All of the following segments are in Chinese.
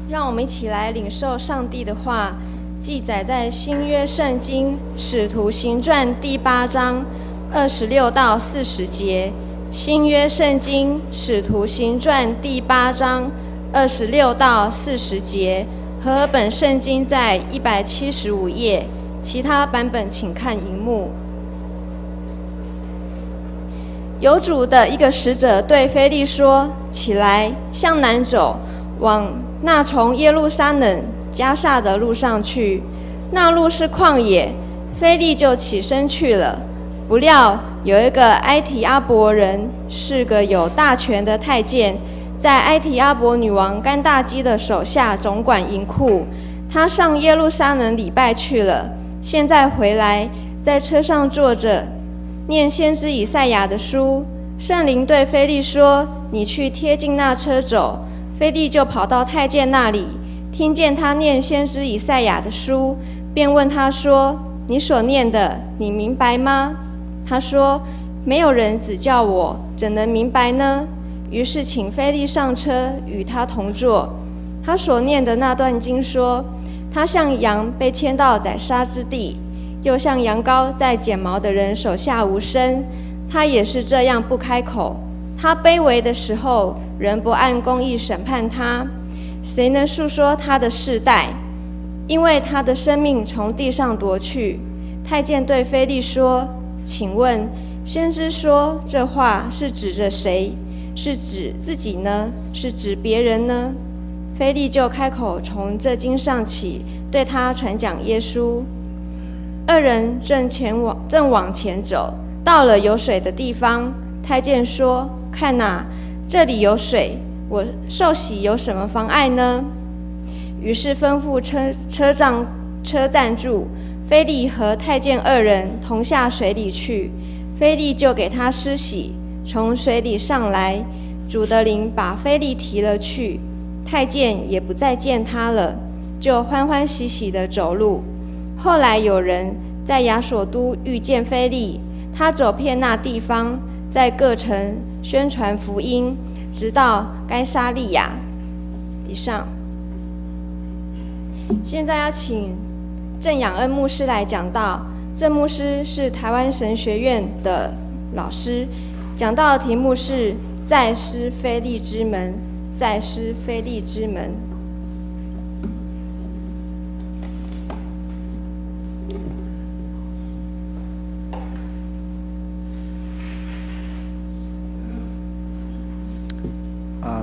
让我们一起来领受上帝的话，记载在新约圣经使徒行传第8章26到40节。新约圣经使徒行传第8章26到40节。和合本圣经在175页，其他版本请看荧幕。有主的一个使者对腓利说：“起来，向南走，往那从耶路撒冷迦萨的路上去。那路是旷野。”腓利就起身去了。不料有一个埃提阿伯人，是个有大权的太监，在埃提阿伯女王甘大基的手下总管银库。他上耶路撒冷礼拜去了，现在回来，在车上坐着，念先知以赛亚的书。圣灵对腓利说：“你去贴近那车走。”腓利就跑到太监那里，听见他念先知以赛亚的书，便问他说：“你所念的，你明白吗？”他说：“没有人指教我，怎能明白呢？”于是请腓利上车，与他同坐。他所念的那段经说：“他像羊被牵到宰杀之地，又像羊羔在剪毛的人手下无声。他也是这样不开口。他卑微的时候，人不按公义审判他，谁能述说他的世代？因为他的生命从地上夺去。”太监对腓利说：“请问，先知说这话是指着谁？是指自己呢？是指别人呢？”腓利就开口从这经上起，对他传讲耶稣。二人正往前走，到了有水的地方。太监说：“看哪，这里有水，我受洗有什么妨碍呢？”于是吩咐车站住，腓利和太监二人同下水里去。腓利就给他施洗，从水里上来。主的灵把腓利提了去，太监也不再见他了，就欢欢喜喜地走路。后来有人在亚索都遇见腓利，他走遍那地方，在各城宣传福音，直到该撒利亚。以上。现在要请郑养恩牧师来讲道。郑牧师是台湾神学院的老师，讲道的题目是再施腓利之门，再施腓利之门。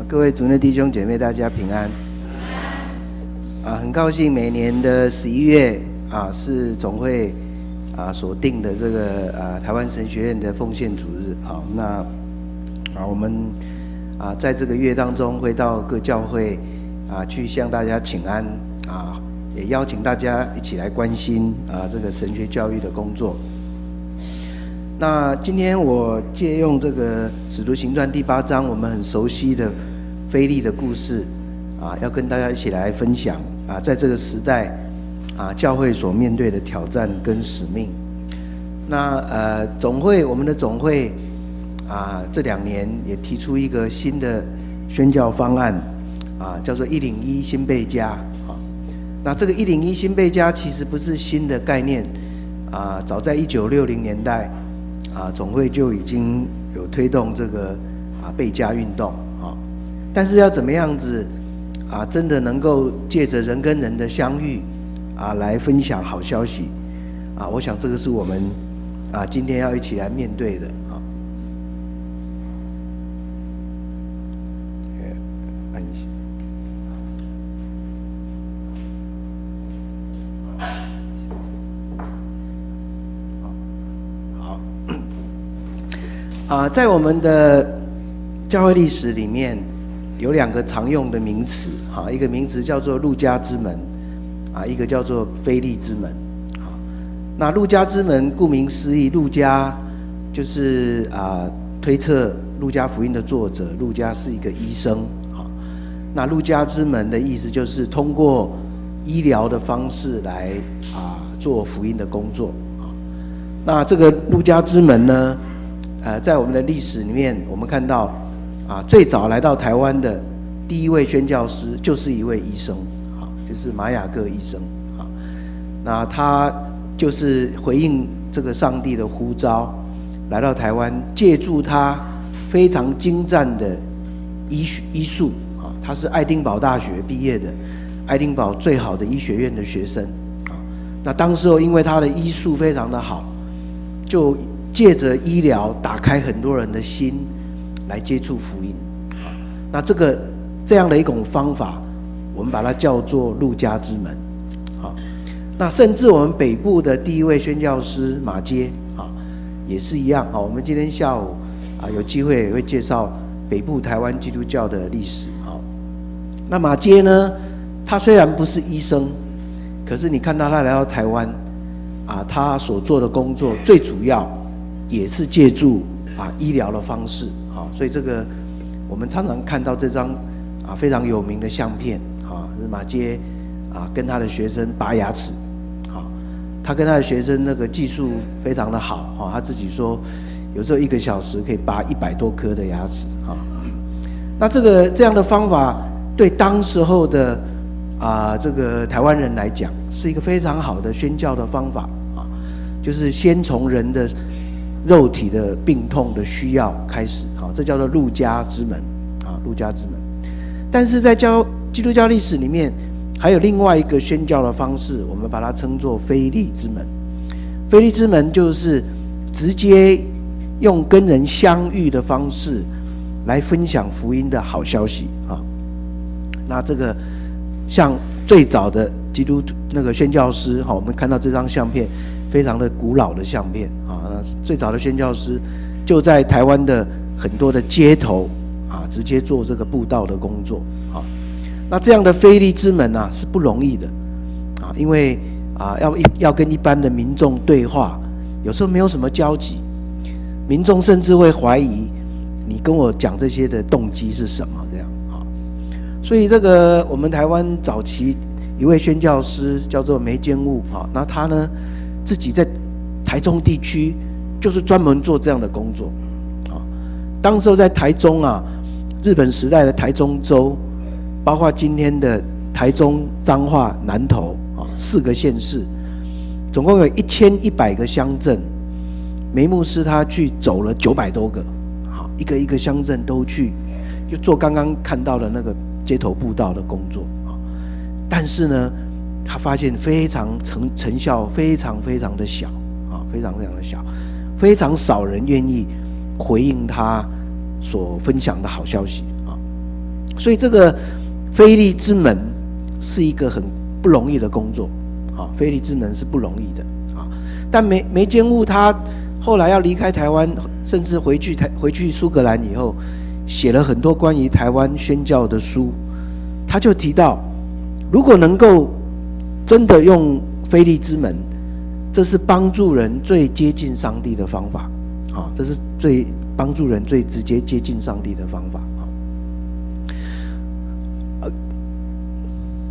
各位主内弟兄姐妹，大家平安。很高兴每年的11月是总会所定的这个台湾神学院的奉献主日。好，那我们在这个月当中会到各教会去向大家请安也邀请大家一起来关心这个神学教育的工作。那今天我借用这个使徒行传第8章我们很熟悉的腓利的故事要跟大家一起来分享在这个时代教会所面对的挑战跟使命。那我们的总会这2年也提出一个新的宣教方案叫做101新贝家。那这个101新贝家其实不是新的概念早在1960年代总会就已经有推动这个贝家运动但是要怎么样子真的能够借着人跟人的相遇来分享好消息我想这个是我们今天要一起来面对的按一下。好，在我们的教会历史里面有2个常用的名词一个名词叫做路加之门一个叫做腓利之门。那路加之门顾名思义，路加就是推测路加福音的作者，路加是一个医生那路加之门的意思就是通过医疗的方式来做福音的工作那这个路加之门呢在我们的历史里面我们看到最早来到台湾的第一位宣教师就是一位医生，就是马雅各医生。那他就是回应这个上帝的呼召，来到台湾，借助他非常精湛的医术，他是爱丁堡大学毕业的，爱丁堡最好的医学院的学生。那当时候因为他的医术非常的好，就借着医疗打开很多人的心来接触福音。那这样的一种方法，我们把它叫做路加之门。那甚至我们北部的第一位宣教师马偕也是一样。我们今天下午有机会也会介绍北部台湾基督教的历史。那马偕呢，他虽然不是医生，可是你看到他来到台湾他所做的工作最主要也是借助医疗的方式。所以这个我们常常看到这张非常有名的相片，是马偕跟他的学生拔牙齿。他跟他的学生那个技术非常的好，他自己说有时候1个小时可以拔100多颗的牙齿。那这样的方法对当时候的这个台湾人来讲是一个非常好的宣教的方法，就是先从人的肉体的病痛的需要开始，这叫做路加之门，路加之门。但是在基督教历史里面，还有另外一个宣教的方式，我们把它称作腓利之门。腓利之门就是直接用跟人相遇的方式来分享福音的好消息。那这个像最早的基督那个宣教师，我们看到这张相片非常的古老的相片。最早的宣教师就在台湾的很多的街头直接做这个布道的工作。那这样的腓利之门是不容易的，因为要跟一般的民众对话，有时候没有什么交集，民众甚至会怀疑你跟我讲这些的动机是什么这样。所以这个我们台湾早期一位宣教师叫做梅坚悟，那他呢自己在台中地区就是专门做这样的工作。当时候在台中日本时代的台中州，包括今天的台中、彰化、南投4个县市，总共有1100个乡镇。梅牧师他去走了900多个，一个一个乡镇都去，就做刚刚看到的那个街头布道的工作。但是呢，他发现非常成效非常非常的小，非常非常的小，非常少人愿意回应他所分享的好消息。所以这个腓利之门是一个很不容易的工作，腓利之门是不容易的。但梅坚悟他后来要离开台湾，甚至回去苏格兰以后，写了很多关于台湾宣教的书。他就提到，如果能够真的用腓利之门，这是帮助人最接近上帝的方法，这是最帮助人最直接接近上帝的方法。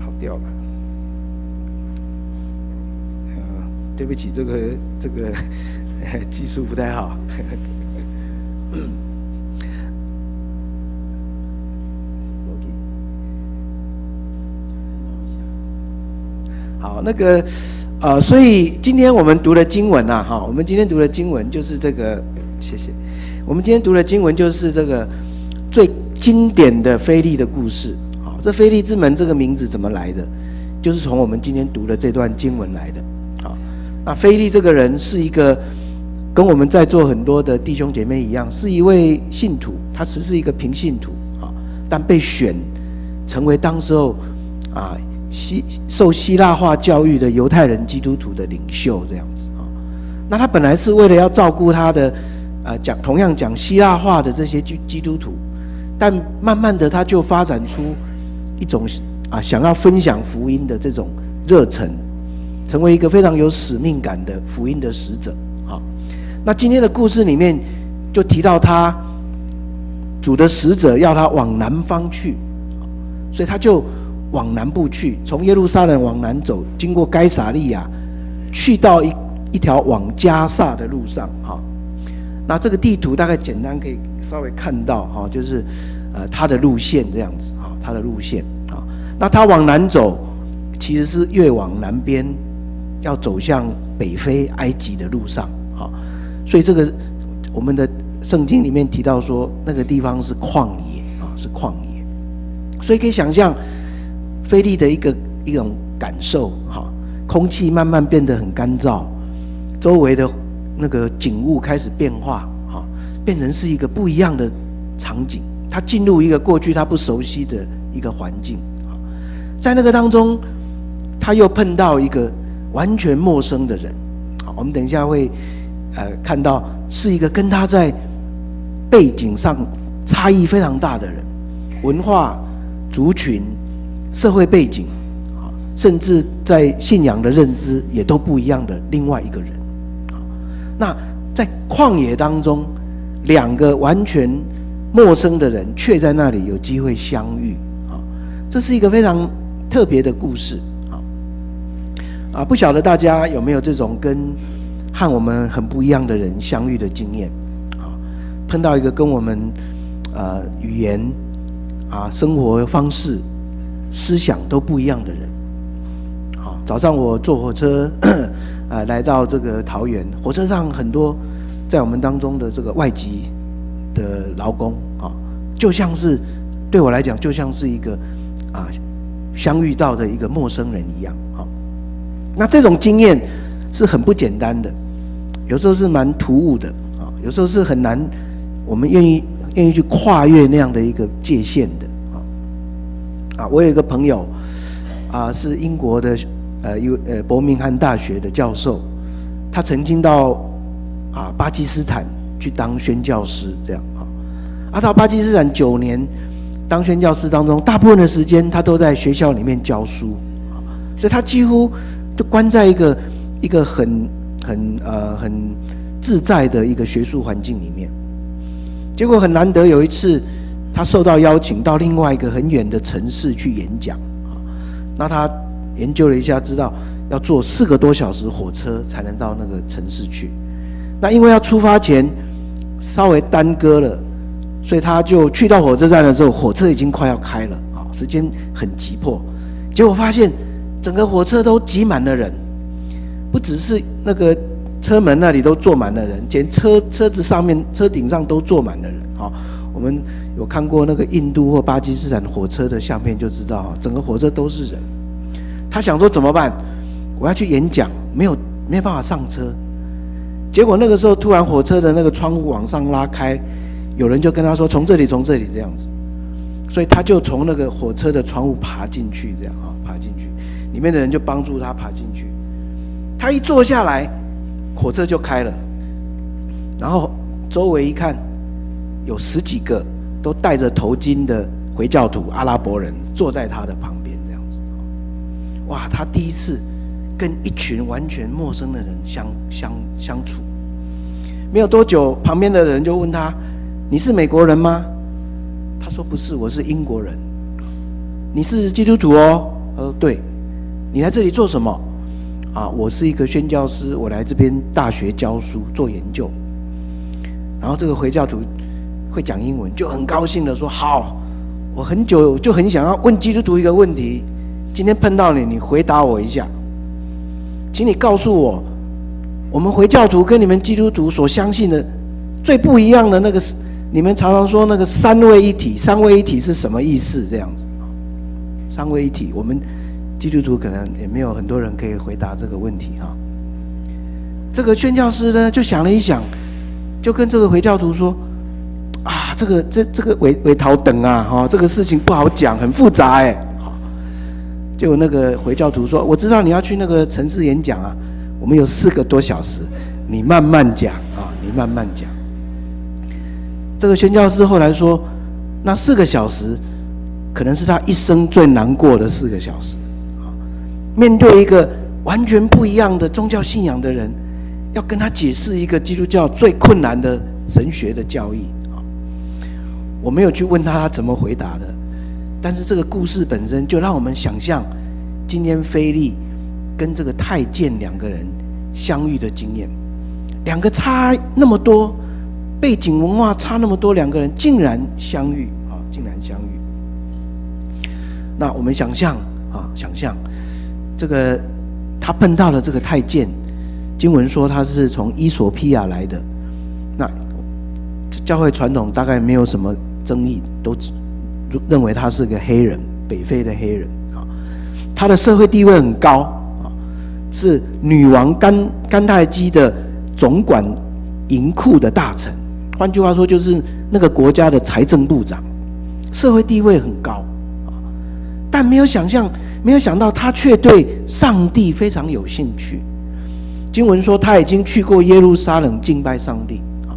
好掉了，对不起，这个技术不太好。好，所以今天我们读的经文我们今天读的经文就是这个，谢谢。我们今天读的经文就是这个最经典的腓利的故事。这腓利之门这个名字怎么来的？就是从我们今天读的这段经文来的。那腓利这个人是一个跟我们在座很多的弟兄姐妹一样，是一位信徒，他只是一个平信徒但被选成为当时候受希腊化教育的犹太人基督徒的领袖这样子。那他本来是为了要照顾他的同样讲希腊话的这些基督徒，但慢慢的他就发展出一种想要分享福音的这种热忱，成为一个非常有使命感的福音的使者。那今天的故事里面就提到他主的使者要他往南方去，所以他就往南部去，从耶路撒冷往南走，经过该撒利亚，去到一条往加萨的路上。那这个地图大概简单可以稍微看到，就是他的路线这样子啊，他的路线啊。那他往南走，其实是越往南边，要走向北非埃及的路上啊。所以这个我们的圣经里面提到说，那个地方是旷野啊，是旷野。所以可以想象腓利的一种感受哈，空气慢慢变得很干燥，周围的那个景物开始变化哈，变成是一个不一样的场景。他进入一个过去他不熟悉的一个环境，在那个当中，他又碰到一个完全陌生的人。我们等一下会看到是一个跟他在背景上差异非常大的人，文化、族群、社会背景，甚至在信仰的认知也都不一样的另外一个人。那在旷野当中，两个完全陌生的人却在那里有机会相遇，这是一个非常特别的故事。不晓得大家有没有这种和我们很不一样的人相遇的经验？碰到一个跟我们语言生活方式、思想都不一样的人。早上我坐火车来到这个桃园，火车上很多在我们当中的这个外籍的劳工就像是对我来讲，就像是一个相遇到的一个陌生人一样。那这种经验是很不简单的，有时候是蛮突兀的有时候是很难，我们愿意去跨越那样的一个界限的我有一个朋友是英国的伯明翰大学的教授，他曾经到巴基斯坦去当宣教师，这样到巴基斯坦9年当宣教师当中，大部分的时间他都在学校里面教书，所以他几乎就关在一个很自在的一个学术环境里面。结果很难得有一次，他受到邀请到另外一个很远的城市去演讲，那他研究了一下，知道要坐4个多小时火车才能到那个城市去。那因为要出发前稍微耽搁了，所以他就去到火车站的时候，火车已经快要开了时间很急迫。结果发现整个火车都挤满了人，不只是那个车门那里都坐满了人，连车子上面、车顶上都坐满了人。我们有看过那个印度或巴基斯坦火车的相片，就知道整个火车都是人。他想说怎么办？我要去演讲，没有办法上车。结果那个时候突然火车的那个窗户往上拉开，有人就跟他说从这里这样子，所以他就从那个火车的窗户爬进去，这样爬进去，里面的人就帮助他爬进去。他一坐下来，火车就开了，然后周围一看，有10几个都戴着头巾的回教徒阿拉伯人坐在他的旁边，这样子。哇，他第一次跟一群完全陌生的人相处。没有多久，旁边的人就问他：“你是美国人吗？”他说：“不是，我是英国人。”“你是基督徒哦？”他说：“对。”“你来这里做什么？”“我是一个宣教师，我来这边大学教书做研究。”然后这个回教徒会讲英文，就很高兴的说：“好，我很久就很想要问基督徒一个问题，今天碰到你，你回答我一下，请你告诉我，我们回教徒跟你们基督徒所相信的最不一样的那个，你们常常说那个三位一体是什么意思？这样子，三位一体，我们基督徒可能也没有很多人可以回答这个问题哈。”这个宣教师呢，就想了一想，就跟这个回教徒说：“这个尾头等这个事情不好讲，很复杂哎。”结果那个回教徒说：“我知道你要去那个城市演讲我们有4个多小时，你慢慢讲你慢慢讲。”这个宣教师后来说，那4个小时可能是他一生最难过的4个小时。面对一个完全不一样的宗教信仰的人，要跟他解释一个基督教最困难的神学的教义。我没有去问他怎么回答的，但是这个故事本身就让我们想象今天腓利跟这个太监2个人相遇的经验。2个差那么多，背景文化差那么多，2个人竟然相遇竟然相遇。那我们想象这个他碰到了这个太监，经文说他是从伊索比亚来的，那教会传统大概没有什么争议，都认为他是个黑人，北非的黑人啊。他的社会地位很高啊，是女王甘泰基的总管银库的大臣，换句话说就是那个国家的财政部长，社会地位很高啊。但没有想到他却对上帝非常有兴趣。经文说他已经去过耶路撒冷敬拜上帝啊，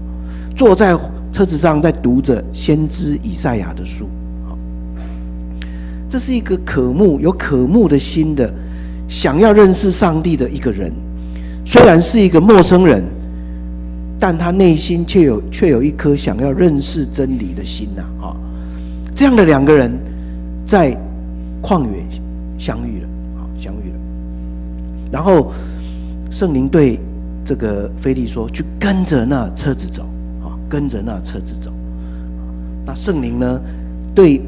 坐在车子上在读着先知以赛亚的书。这是一个有渴慕的心的，想要认识上帝的一个人。虽然是一个陌生人，但他内心却有一颗想要认识真理的心啊。这样的两个人在旷野相遇了。然后圣灵对这个腓利说：“去跟着那车子走。”那圣灵呢，对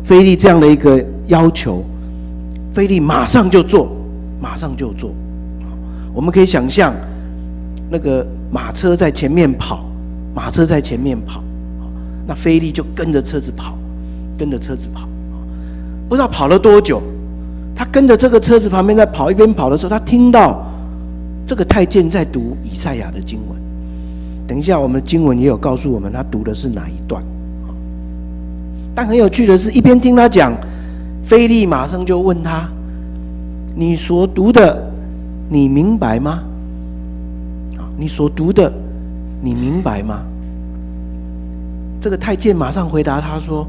腓利这样的一个要求，腓利马上就做。我们可以想象，那个马车在前面跑，那腓利就跟着车子跑。不知道跑了多久，他跟着这个车子旁边在跑，一边跑的时候，他听到这个太监在读以赛亚的经文。等一下，我们的经文也有告诉我们他读的是哪一段。但很有趣的是，一边听他讲，腓利马上就问他：“你所读的，你明白吗？”你所读的，你明白吗？这个太监马上回答他说：“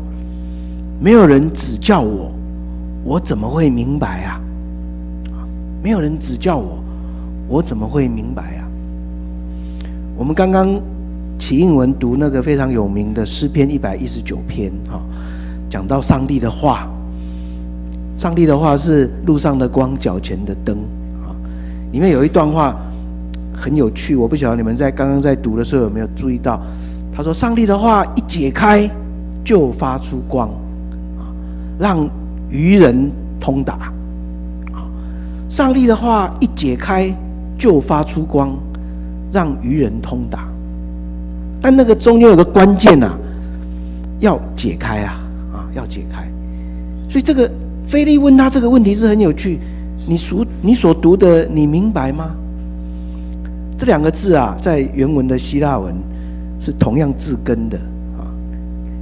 没有人指教我，我怎么会明白啊？没有人指教我，我怎么会明白啊？”我们刚刚起应文读那个非常有名的诗篇119篇，讲到上帝的话，上帝的话是路上的光，脚前的灯。里面有一段话很有趣，我不晓得你们刚刚在读的时候有没有注意到，他说上帝的话一解开就发出光，让愚人通达。上帝的话一解开就发出光，让愚人通达。但那个中间有个关键要解开要解开。所以这个腓利问他这个问题是很有趣，你所读的你明白吗？这两个字在原文的希腊文是同样字根的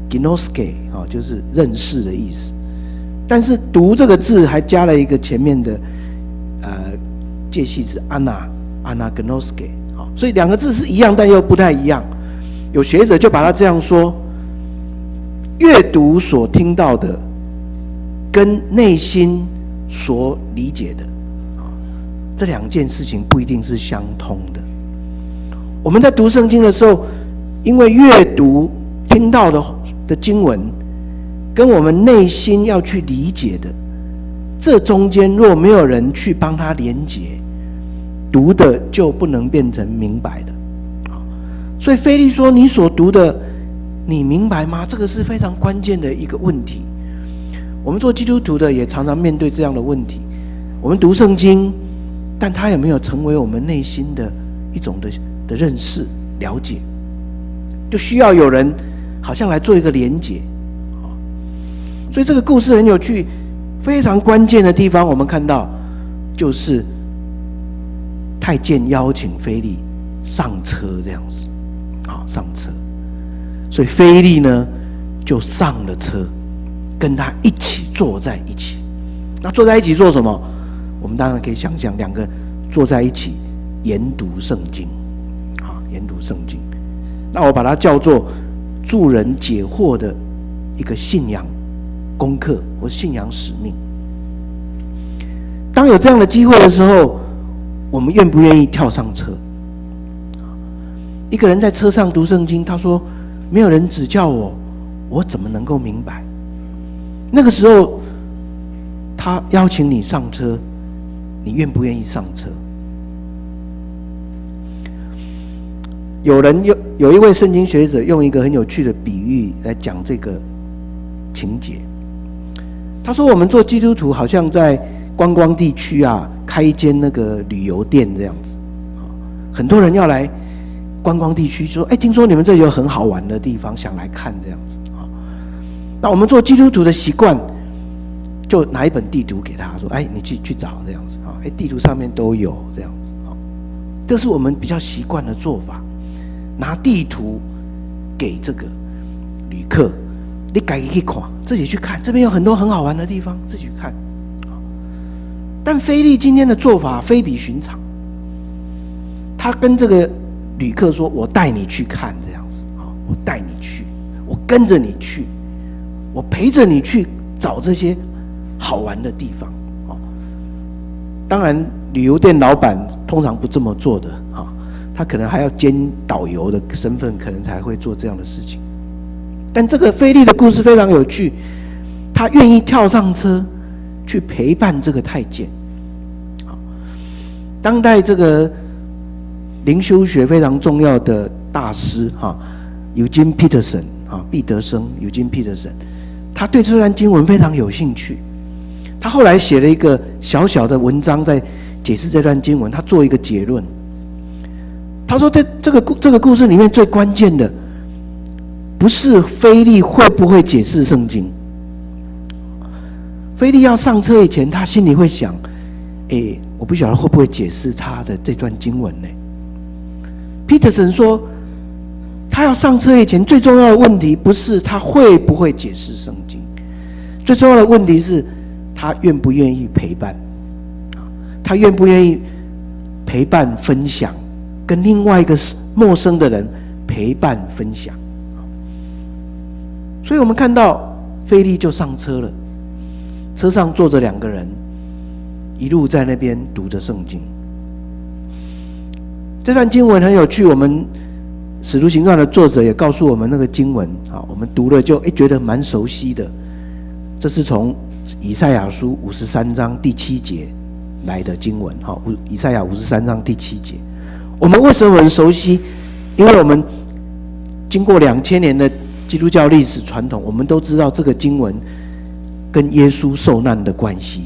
ginoske 就是认识的意思，但是读这个字还加了一个前面的介系词 anagnoske， 所以两个字是一样但又不太一样。有学者就把它这样说：阅读所听到的跟内心所理解的这两件事情不一定是相通的。我们在读圣经的时候，因为阅读听到的经文跟我们内心要去理解的，这中间若没有人去帮他连结，读的就不能变成明白的。所以腓利说：“你所读的，你明白吗？”这个是非常关键的一个问题。我们做基督徒的也常常面对这样的问题。我们读圣经，但它有没有成为我们内心的一种的认识、了解？就需要有人好像来做一个连结。所以这个故事很有趣，非常关键的地方，我们看到就是太监邀请腓利上车这样子。上车，所以腓利呢就上了车，跟他一起坐在一起。那坐在一起做什么？我们当然可以想象，两个坐在一起研读圣经，研读圣经。那我把它叫做助人解惑的一个信仰功课或信仰使命。当有这样的机会的时候，我们愿不愿意跳上车？一个人在车上读圣经，他说：“没有人指教我，我怎么能够明白？”那个时候，他邀请你上车，你愿不愿意上车？有一位圣经学者用一个很有趣的比喻来讲这个情节。他说我们做基督徒好像在观光地区啊开一间那个旅游店这样子，很多人要来观光地区，说听说你们这有很好玩的地方，想来看这样子。那我们做基督徒的习惯，就拿一本地图给他说，你去找这样子，地图上面都有这样子。这是我们比较习惯的做法，拿地图给这个旅客，你自己去看，自己去看，这边有很多很好玩的地方，自己去看。但腓利今天的做法非比寻常，他跟这个旅客说：“我带你去看这样子，我带你去，我跟着你去，我陪着你去找这些好玩的地方。”当然，旅游店老板通常不这么做的，他可能还要兼导游的身份，可能才会做这样的事情。但这个腓利的故事非常有趣，他愿意跳上车去陪伴这个太监。当代这个灵修学非常重要的大师Eugene Peterson 毕德生 Eugene Peterson， 他对这段经文非常有兴趣。他后来写了一个小小的文章，在解释这段经文。他做一个结论，他说这个故事里面最关键的，不是腓利会不会解释圣经。腓利要上车以前，他心里会想：我不晓得会不会解释他的这段经文呢？Peterson 说，他要上车以前，最重要的问题不是他会不会解释圣经，最重要的问题是他愿不愿意陪伴，他愿不愿意陪伴分享，跟另外一个陌生的人陪伴分享。所以我们看到腓利就上车了，车上坐着2个人，一路在那边读着圣经。这段经文很有趣，我们使徒行传的作者也告诉我们那个经文，我们读了就觉得蛮熟悉的。这是从以赛亚书53章第7节来的经文，以赛亚53章第7节。我们为什么很熟悉？因为我们经过2000年的基督教历史传统，我们都知道这个经文跟耶稣受难的关系。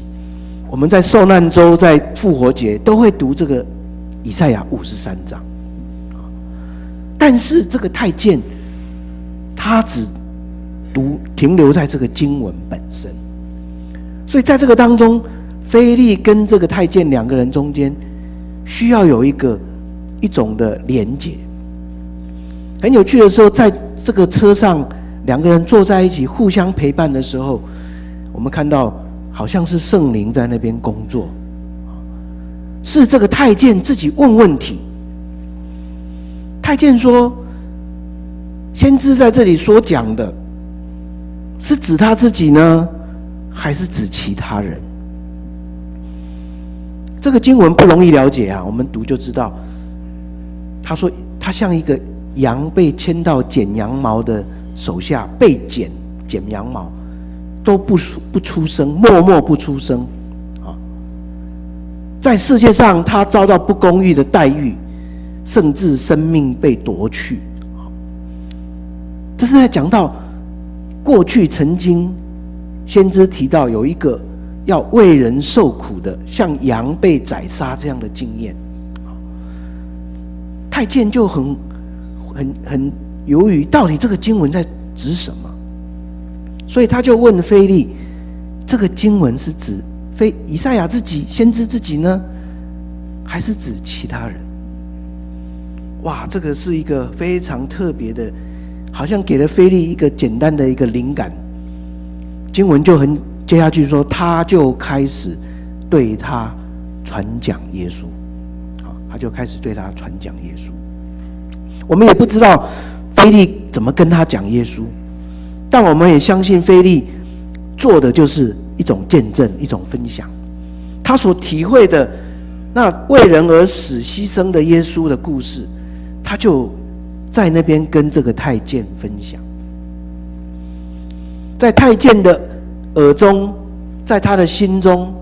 我们在受难周、在复活节都会读这个以赛亚53章。但是这个太监他只停留在这个经文本身，所以在这个当中，腓利跟这个太监2个人中间需要有一种的连结。很有趣的时候，在这个车上2个人坐在一起互相陪伴的时候，我们看到好像是圣灵在那边工作，是这个太监自己问问题。太监说，先知在这里所讲的是指他自己呢，还是指其他人？这个经文不容易了解啊，我们读就知道。他说他像一个羊被牵到剪羊毛的手下，被剪羊毛都不出声，默默不出声。在世界上他遭到不公义的待遇，甚至生命被夺去。这是在讲到过去曾经先知提到有一个要为人受苦的，像羊被宰杀这样的经验。太监就很犹豫，到底这个经文在指什么？所以他就问腓利，这个经文是指以赛亚自己，先知自己呢，还是指其他人？哇，这个是一个非常特别的，好像给了腓利一个简单的一个灵感。经文就接下去说，他就开始对他传讲耶稣。他就开始对他传讲耶稣。我们也不知道腓利怎么跟他讲耶稣，但我们也相信腓利做的就是一种见证，一种分享。他所体会的那为人而死牺牲的耶稣的故事，他就在那边跟这个太监分享。在太监的耳中，在他的心中，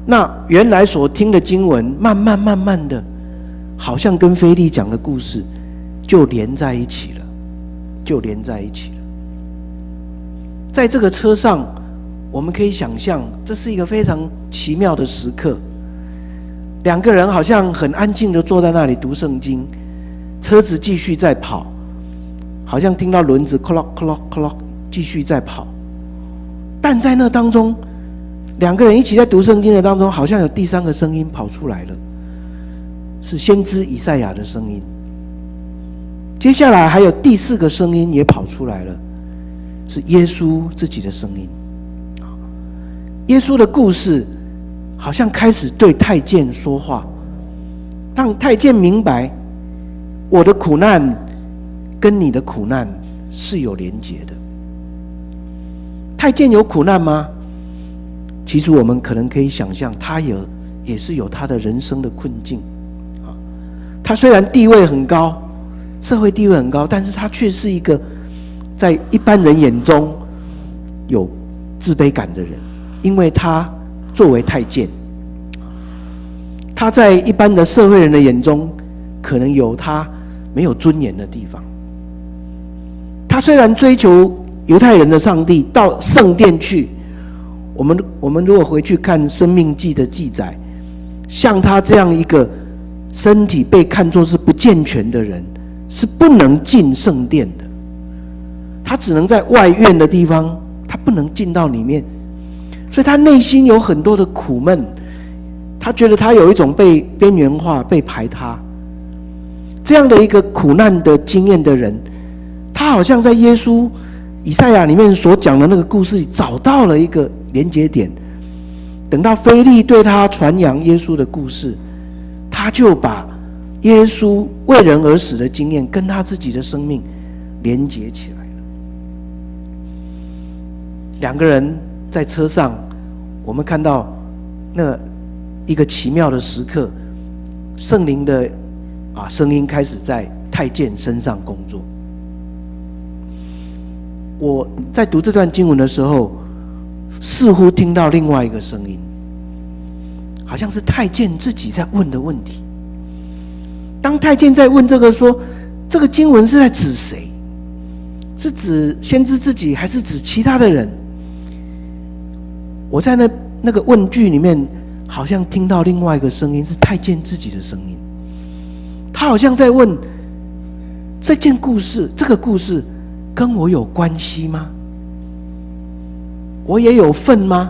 那原来所听的经文慢慢的，好像跟腓利讲的故事就连在一起了。在这个车上，我们可以想象，这是一个非常奇妙的时刻。两个人好像很安静的坐在那里读圣经，车子继续在跑，好像听到轮子 clock clock clock 继续在跑。但在那当中，两个人一起在读圣经的当中，好像有第三个声音跑出来了，是先知以赛亚的声音。接下来还有第四个声音也跑出来了，是耶稣自己的声音。耶稣的故事好像开始对太监说话，让太监明白我的苦难跟你的苦难是有连结的。太监有苦难吗？其实我们可能可以想象，他也是有他的人生的困境。他虽然地位很高，社会地位很高，但是他却是一个在一般人眼中有自卑感的人，因为他作为太监，他在一般的社会人的眼中可能有他没有尊严的地方。他虽然追求犹太人的上帝，到圣殿去，我们如果回去看《申命记》的记载，像他这样一个身体被看作是不健全的人，是不能进圣殿的。他只能在外院的地方，他不能进到里面，所以他内心有很多的苦闷。他觉得他有一种被边缘化、被排他这样的一个苦难的经验的人，他好像在耶稣以赛亚里面所讲的那个故事里找到了一个连结点。等到腓利对他传扬耶稣的故事，他就把耶稣为人而死的经验跟他自己的生命连结起来了。两个人在车上，我们看到那一个奇妙的时刻，圣灵的声音开始在太监身上工作。我在读这段经文的时候，似乎听到另外一个声音，好像是太监自己在问的问题。当太监在问这个说，这个经文是在指谁？是指先知自己，还是指其他的人？我在那个问句里面，好像听到另外一个声音，是太监自己的声音。他好像在问，这个故事跟我有关系吗？我也有份吗？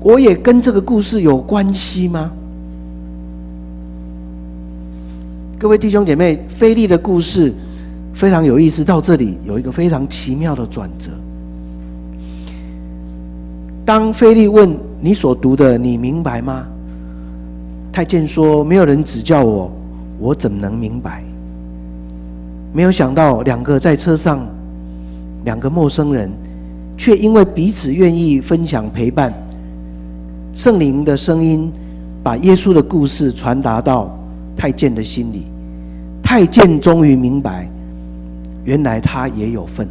我也跟这个故事有关系吗？各位弟兄姐妹，腓利的故事非常有意思，到这里有一个非常奇妙的转折。当腓利问你所读的你明白吗？太监说没有人指教我，我怎能明白？没有想到两个在车上，两个陌生人，却因为彼此愿意分享陪伴，圣灵的声音把耶稣的故事传达到太监的心里。太监终于明白，原来他也有份，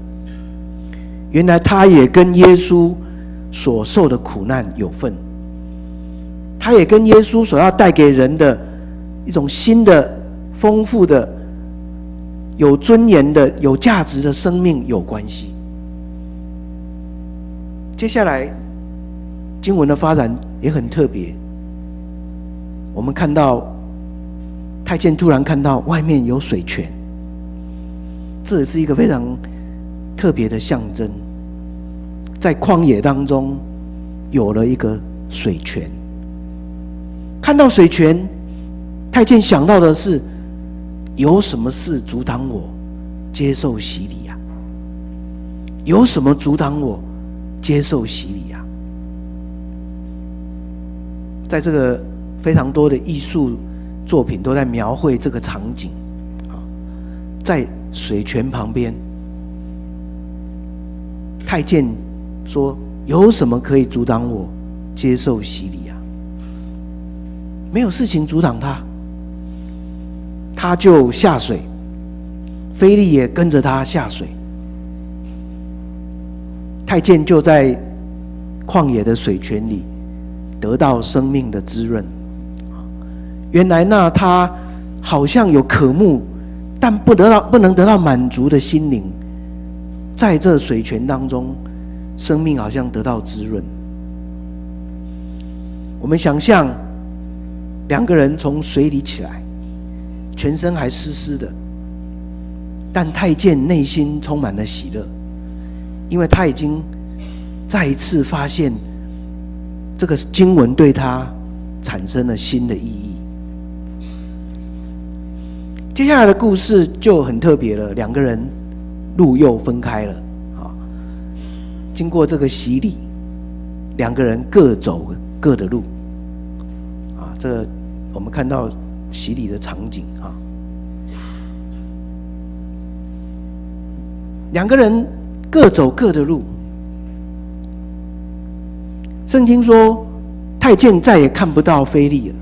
原来他也跟耶稣所受的苦难有份，他也跟耶稣所要带给人的一种新的、丰富的、有尊严的、有价值的生命有关系。接下来经文的发展也很特别，我们看到太监突然看到外面有水泉，这也是一个非常特别的象征。在旷野当中有了一个水泉，看到水泉，太监想到的是，有什么事阻挡我接受洗礼啊？有什么阻挡我接受洗礼啊？在这个非常多的艺术作品都在描绘这个场景，在水泉旁边，太监说：“有什么可以阻挡我接受洗礼啊？”没有事情阻挡他，他就下水，腓利也跟着他下水。太监就在旷野的水泉里得到生命的滋润。原来那他好像有渴慕但不能得到满足的心灵，在这水泉当中，生命好像得到滋润。我们想象两个人从水里起来，全身还湿湿的，但太监内心充满了喜乐，因为他已经再一次发现这个经文对他产生了新的意义。接下来的故事就很特别了，两个人路又分开了。经过这个洗礼，两个人各走各的路。这个我们看到洗礼的场景啊，两个人各走各的路。圣经说，太监再也看不到腓利了，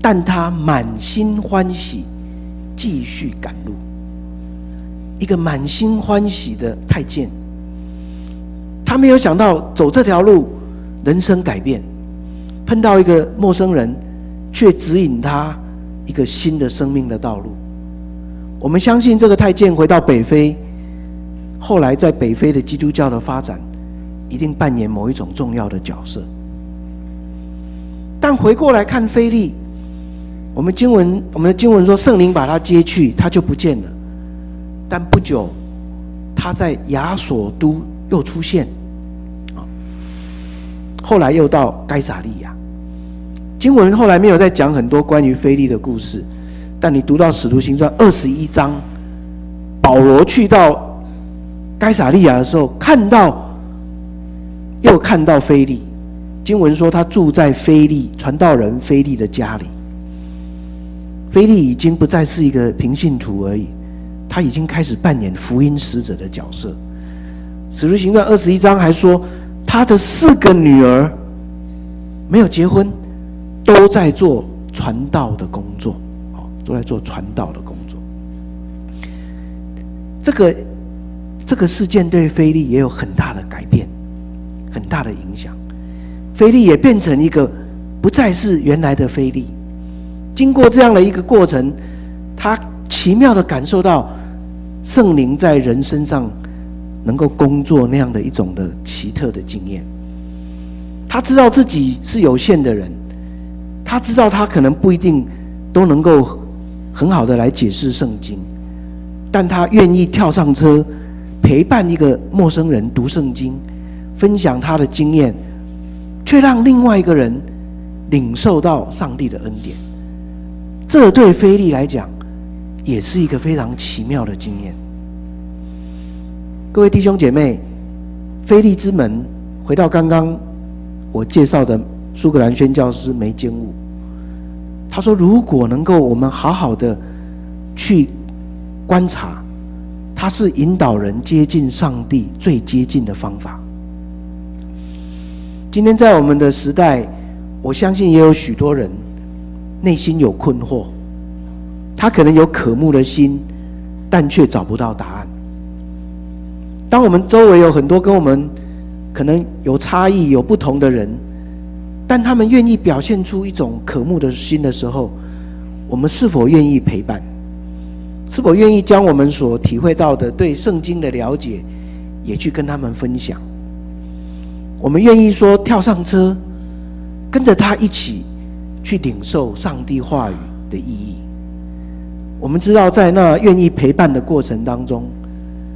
但他满心欢喜，继续赶路。一个满心欢喜的太监，他没有想到走这条路，人生改变，碰到一个陌生人，却指引他一个新的生命的道路。我们相信这个太监回到北非，后来在北非的基督教的发展，一定扮演某一种重要的角色。但回过来看腓利，我们的经文说，圣灵把他接去，他就不见了。但不久，他在亚索都又出现，后来又到该撒利亚。经文后来没有再讲很多关于腓利的故事，但你读到使徒行传21章，保罗去到该撒利亚的时候，又看到腓利。经文说他住在腓利传道人腓利的家里。腓利已经不再是一个平信徒而已，他已经开始扮演福音使者的角色。使徒行传21章还说，他的4个女儿没有结婚，都在做传道的工作，都在做传道的工作。这个事件对腓利也有很大的改变，很大的影响。腓利也变成一个不再是原来的腓利。经过这样的一个过程，他奇妙的感受到圣灵在人身上能够工作那样的一种的奇特的经验。他知道自己是有限的人，他知道他可能不一定都能够很好的来解释圣经，但他愿意跳上车，陪伴一个陌生人读圣经，分享他的经验，却让另外一个人领受到上帝的恩典。这对腓利来讲也是一个非常奇妙的经验。各位弟兄姐妹，腓利之门，回到刚刚我介绍的苏格兰宣教师梅坚务，他说，如果能够我们好好的去观察，它是引导人接近上帝最接近的方法。今天在我们的时代，我相信也有许多人内心有困惑，他可能有渴慕的心，但却找不到答案。当我们周围有很多跟我们可能有差异、有不同的人，但他们愿意表现出一种渴慕的心的时候，我们是否愿意陪伴？是否愿意将我们所体会到的对圣经的了解，也去跟他们分享？我们愿意说跳上车，跟着他一起去领受上帝话语的意义。我们知道在那愿意陪伴的过程当中，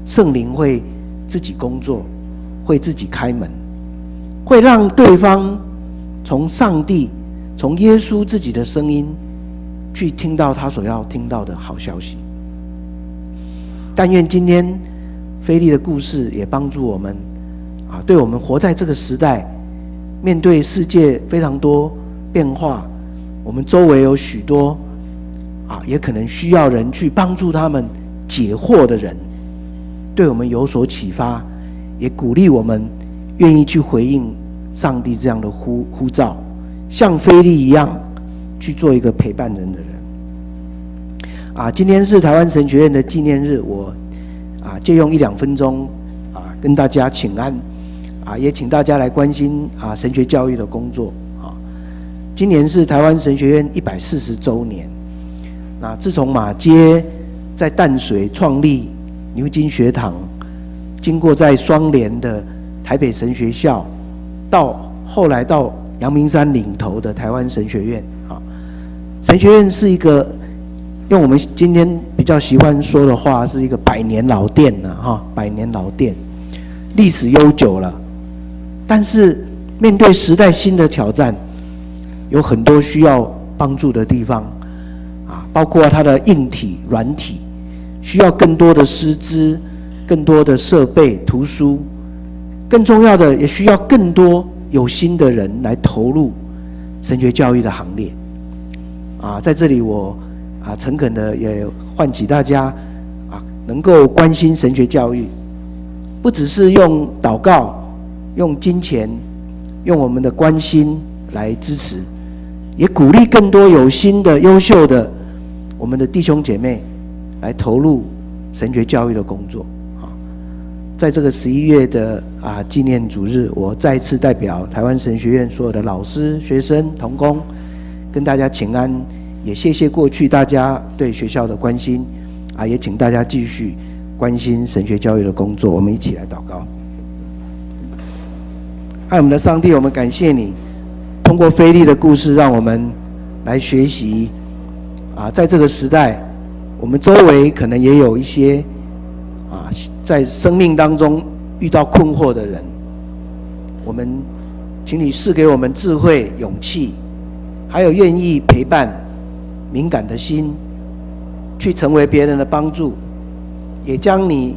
圣灵会自己工作，会自己开门，会让对方从上帝、从耶稣自己的声音去听到他所要听到的好消息。但愿今天腓利的故事也帮助我们对我们活在这个时代，面对世界非常多变化，我们周围有许多也可能需要人去帮助他们解惑的人，对我们有所启发，也鼓励我们愿意去回应上帝这样的呼召，像腓利一样去做一个陪伴人的人。今天是台湾神学院的纪念日，我借用1-2分钟跟大家请安，也请大家来关心神学教育的工作。今年是台湾神学院140周年。那自从马偕在淡水创立牛津学堂，经过在双连的台北神学校，到后来到阳明山领头的台湾神学院啊。神学院是一个用我们今天比较喜欢说的话，是一个100年老店了哈，100年老店，历史悠久了。但是面对时代新的挑战，有很多需要帮助的地方啊，包括它的硬体、软体，需要更多的师资、更多的设备、图书，更重要的也需要更多有心的人来投入神学教育的行列。啊，在这里我诚恳的也唤起大家能够关心神学教育，不只是用祷告、用金钱、用我们的关心来支持，也鼓励更多有心的、优秀的我们的弟兄姐妹来投入神学教育的工作。在这个11月的纪念主日，我再次代表台湾神学院所有的老师、学生、同工，跟大家请安，也谢谢过去大家对学校的关心也请大家继续关心神学教育的工作。我们一起来祷告。爱我们的上帝，我们感谢你，通过腓利的故事，让我们来学习在这个时代，我们周围可能也有一些在生命当中遇到困惑的人，我们请你赐给我们智慧、勇气，还有愿意陪伴、敏感的心，去成为别人的帮助，也将你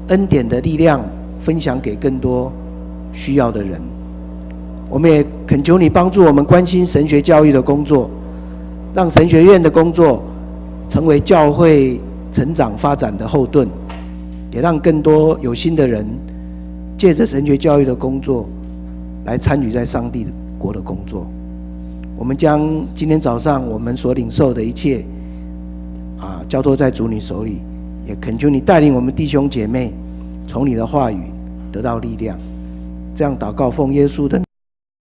恩典的力量分享给更多需要的人。我们也恳求你帮助我们关心神学教育的工作，让神学院的工作成为教会成长发展的后盾，也让更多有心的人借着神学教育的工作来参与在上帝国的工作。我们将今天早上我们所领受的一切交托在主你手里，也恳求你带领我们弟兄姐妹从你的话语得到力量。这样祷告，奉耶稣的名。